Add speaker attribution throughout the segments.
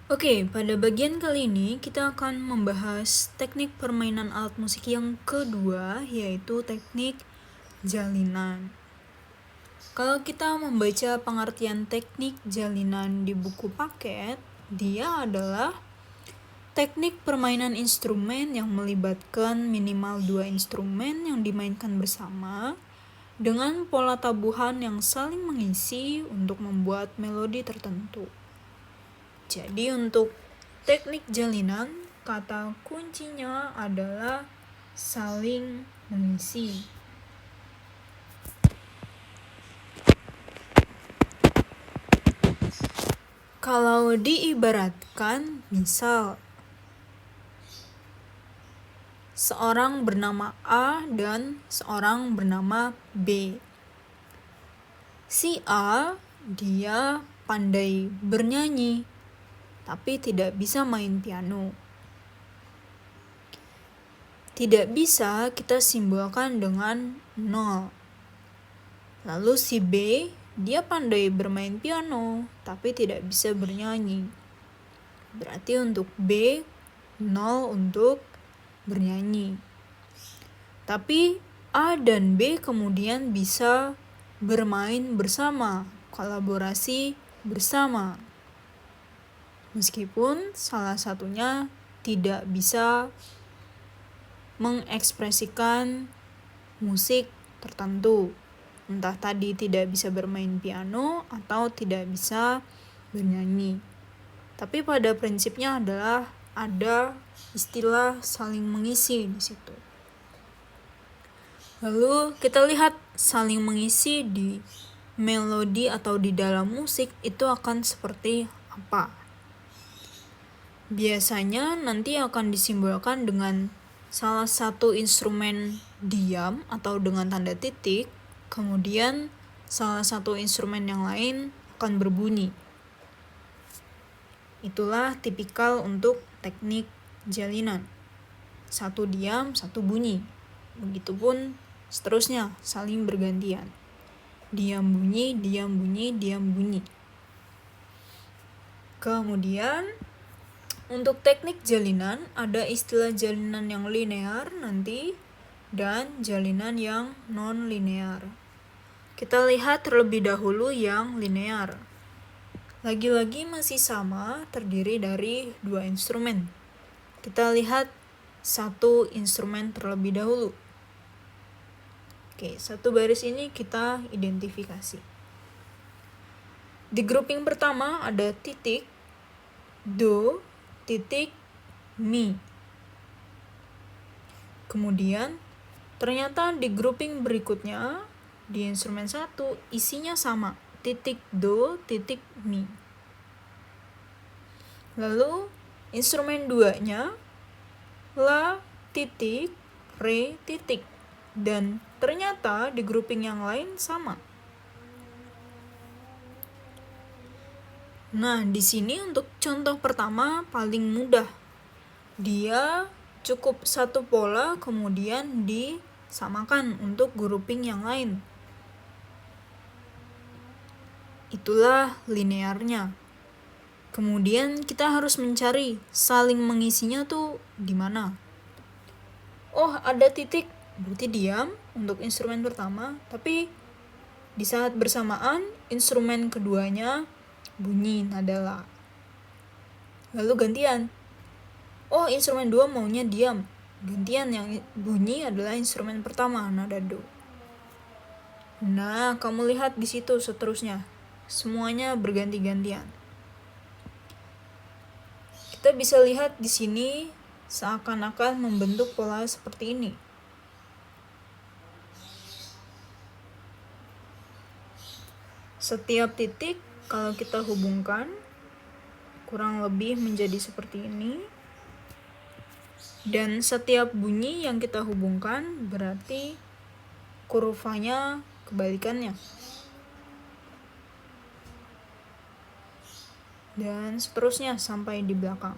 Speaker 1: Oke, pada bagian kali ini kita akan membahas teknik permainan alat musik yang kedua, yaitu teknik jalinan. Kalau kita membaca pengertian teknik jalinan di buku paket, dia adalah teknik permainan instrumen yang melibatkan minimal 2 instrumen yang dimainkan bersama dengan pola tabuhan yang saling mengisi untuk membuat melodi tertentu. Jadi untuk teknik jalinan, kata kuncinya adalah saling mengisi. Kalau diibaratkan, misal seorang bernama A dan seorang bernama B. Si A, dia pandai bernyanyi, tapi tidak bisa main piano. Tidak bisa kita simbolkan dengan 0. Lalu si B, dia pandai bermain piano, tapi tidak bisa bernyanyi. Berarti untuk B, 0 untuk bernyanyi. Tapi A dan B kemudian bisa bermain bersama, kolaborasi bersama. Meskipun salah satunya tidak bisa mengekspresikan musik tertentu. Entah tadi tidak bisa bermain piano atau tidak bisa bernyanyi. Tapi pada prinsipnya adalah ada istilah saling mengisi di situ. Lalu kita lihat saling mengisi di melodi atau di dalam musik itu akan seperti apa. Biasanya nanti akan disimbolkan dengan salah satu instrumen diam atau dengan tanda titik, kemudian salah satu instrumen yang lain akan berbunyi. Itulah tipikal untuk teknik jalinan. Satu diam, satu bunyi. Begitupun seterusnya, saling bergantian. Diam bunyi, diam bunyi, diam bunyi. Kemudian untuk teknik jalinan ada istilah jalinan yang linear nanti dan jalinan yang non-linear. Kita lihat terlebih dahulu yang linear. Lagi-lagi masih sama, terdiri dari 2 instrumen. Kita lihat satu instrumen terlebih dahulu. Oke, satu baris ini kita identifikasi. Di grouping pertama ada titik, do, titik, mi. Kemudian ternyata di grouping berikutnya di instrumen 1 isinya sama, titik do, titik mi. Lalu instrumen 2-nya la, titik, re, titik. Dan ternyata di grouping yang lain sama. Nah, di sini untuk contoh pertama paling mudah. Dia cukup satu pola kemudian disamakan untuk grouping yang lain. Itulah linearnya. Kemudian kita harus mencari saling mengisinya tuh di mana. Oh, ada titik, berarti diam untuk instrumen pertama, tapi di saat bersamaan instrumen keduanya bunyi nada la. Lalu gantian. Oh, instrumen 2 maunya diam. Gantian yang bunyi adalah instrumen pertama, nada do. Nah, kamu lihat di situ seterusnya. Semuanya berganti-gantian. Kita bisa lihat di sini seakan-akan membentuk pola seperti ini. Setiap titik kalau kita hubungkan kurang lebih menjadi seperti ini. Dan setiap bunyi yang kita hubungkan berarti kurvanya kebalikannya. Dan seterusnya sampai di belakang.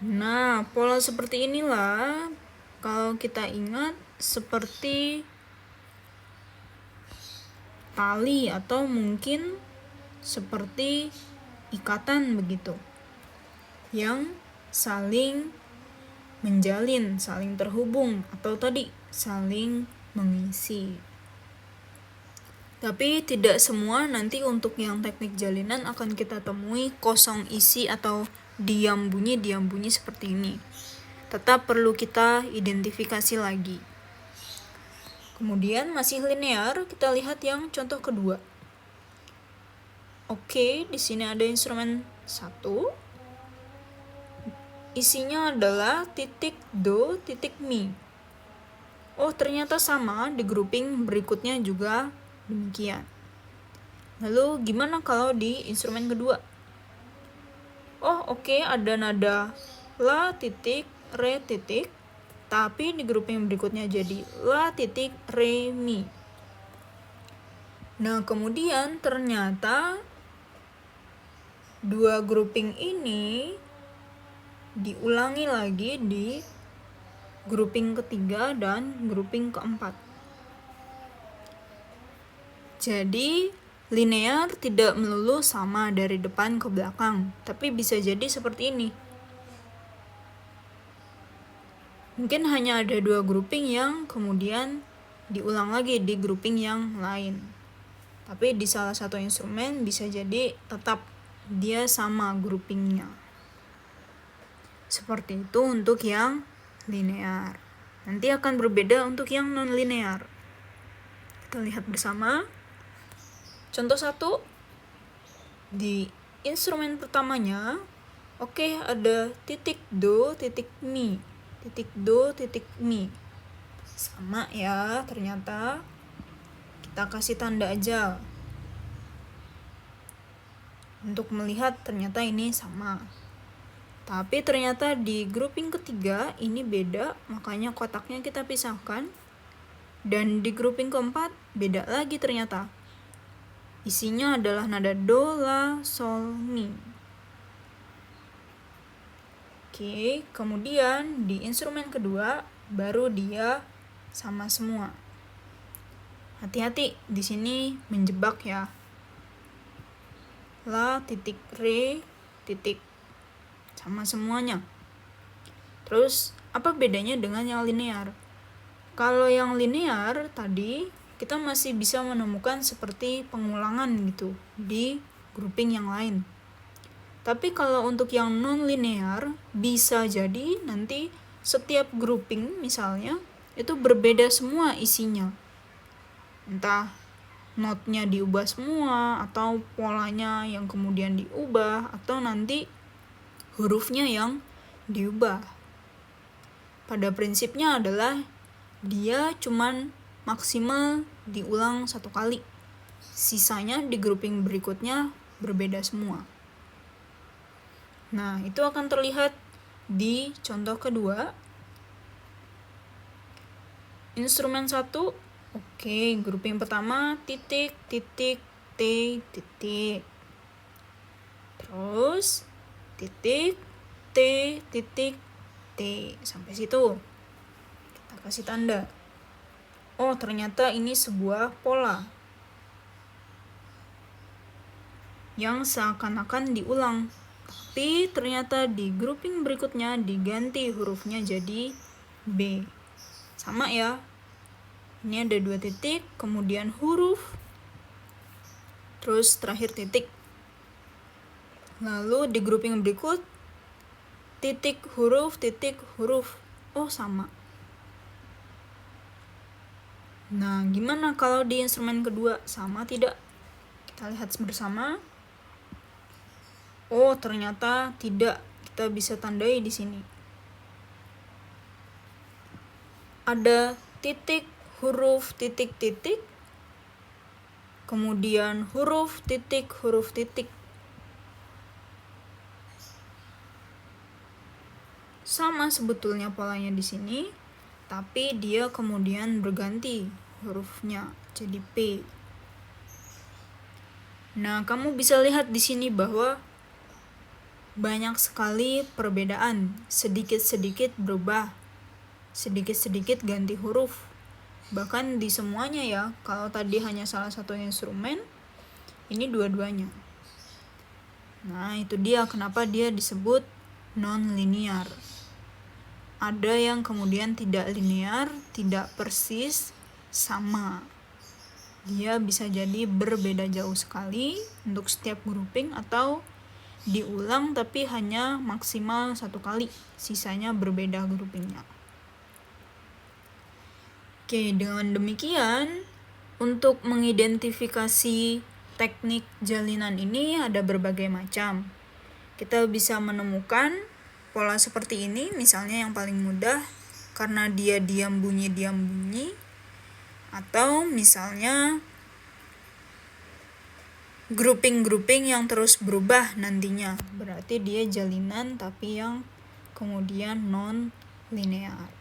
Speaker 1: Nah, pola seperti inilah kalau kita ingat seperti tali atau mungkin seperti ikatan begitu, yang saling menjalin, saling terhubung, atau tadi saling mengisi. Tapi tidak semua nanti untuk yang teknik jalinan akan kita temui kosong isi atau diam bunyi seperti ini. Tetap perlu kita identifikasi lagi. Kemudian masih linear, kita lihat yang contoh kedua. Oke, di sini ada instrumen 1. Isinya adalah titik do, titik mi. Oh, ternyata sama, di grouping berikutnya juga demikian. Lalu gimana kalau di instrumen kedua? Oh, oke, ada nada la titik, re titik, tapi di grouping berikutnya jadi la titik, re mi. Nah, kemudian ternyata dua grouping ini diulangi lagi di grouping ketiga dan grouping keempat. Jadi linear tidak melulu sama dari depan ke belakang, tapi bisa jadi seperti ini. Mungkin hanya ada dua grouping yang kemudian diulang lagi di grouping yang lain. Tapi di salah satu instrumen bisa jadi tetap dia sama groupingnya. Seperti itu untuk yang linear. Nanti akan berbeda untuk yang non-linear. Kita lihat bersama. Contoh 1. Di instrumen pertamanya, oke, ada titik do, titik mi. Titik do, titik mi. Sama ya, ternyata. Kita kasih tanda aja untuk melihat ternyata ini sama. Tapi ternyata di grouping ketiga ini beda, makanya kotaknya kita pisahkan. Dan di grouping keempat beda lagi ternyata. Isinya adalah nada do, la, sol, mi. Oke, kemudian di instrumen kedua baru dia sama semua. Hati-hati, di sini menjebak ya. La titik re titik sama semuanya. Terus apa bedanya dengan yang linear? Kalau yang linear tadi kita masih bisa menemukan seperti pengulangan gitu di grouping yang lain. Tapi kalau untuk yang non linear bisa jadi nanti setiap grouping misalnya itu berbeda semua isinya. Entah notnya diubah semua, atau polanya yang kemudian diubah, atau nanti hurufnya yang diubah. Pada prinsipnya adalah dia cuman maksimal diulang 1 kali. Sisanya di grouping berikutnya berbeda semua. Nah, itu akan terlihat di contoh kedua. Instrumen 1. Oke, grouping pertama titik, titik, T, titik. Terus titik, T, titik, T. Sampai situ. Kita kasih tanda. Oh, ternyata ini sebuah pola yang seakan-akan diulang. Tapi ternyata di grouping berikutnya diganti hurufnya jadi B. Sama ya. Ini ada 2 titik, kemudian huruf, terus terakhir titik. Lalu di grouping berikut, titik huruf, titik huruf. Oh, sama. Nah, gimana kalau di instrumen kedua? Sama tidak? Kita lihat bersama. Oh, ternyata tidak. Kita bisa tandai di sini. Ada titik, huruf, titik, titik. Kemudian huruf, titik, huruf, titik. Sama sebetulnya polanya di sini, tapi dia kemudian berganti hurufnya jadi P. Nah, kamu bisa lihat di sini bahwa banyak sekali perbedaan, sedikit-sedikit berubah, sedikit-sedikit ganti huruf. Bahkan di semuanya ya, kalau tadi hanya salah satu instrumen, ini dua-duanya. Nah, itu dia kenapa dia disebut non-linear. Ada yang kemudian tidak linear, tidak persis, sama. Dia bisa jadi berbeda jauh sekali untuk setiap grouping atau diulang tapi hanya maksimal 1 kali, sisanya berbeda groupingnya. Oke, dengan demikian untuk mengidentifikasi teknik jalinan ini ada berbagai macam. Kita bisa menemukan pola seperti ini, misalnya yang paling mudah karena dia diam bunyi, atau misalnya grouping yang terus berubah nantinya, berarti dia jalinan tapi yang kemudian non linear.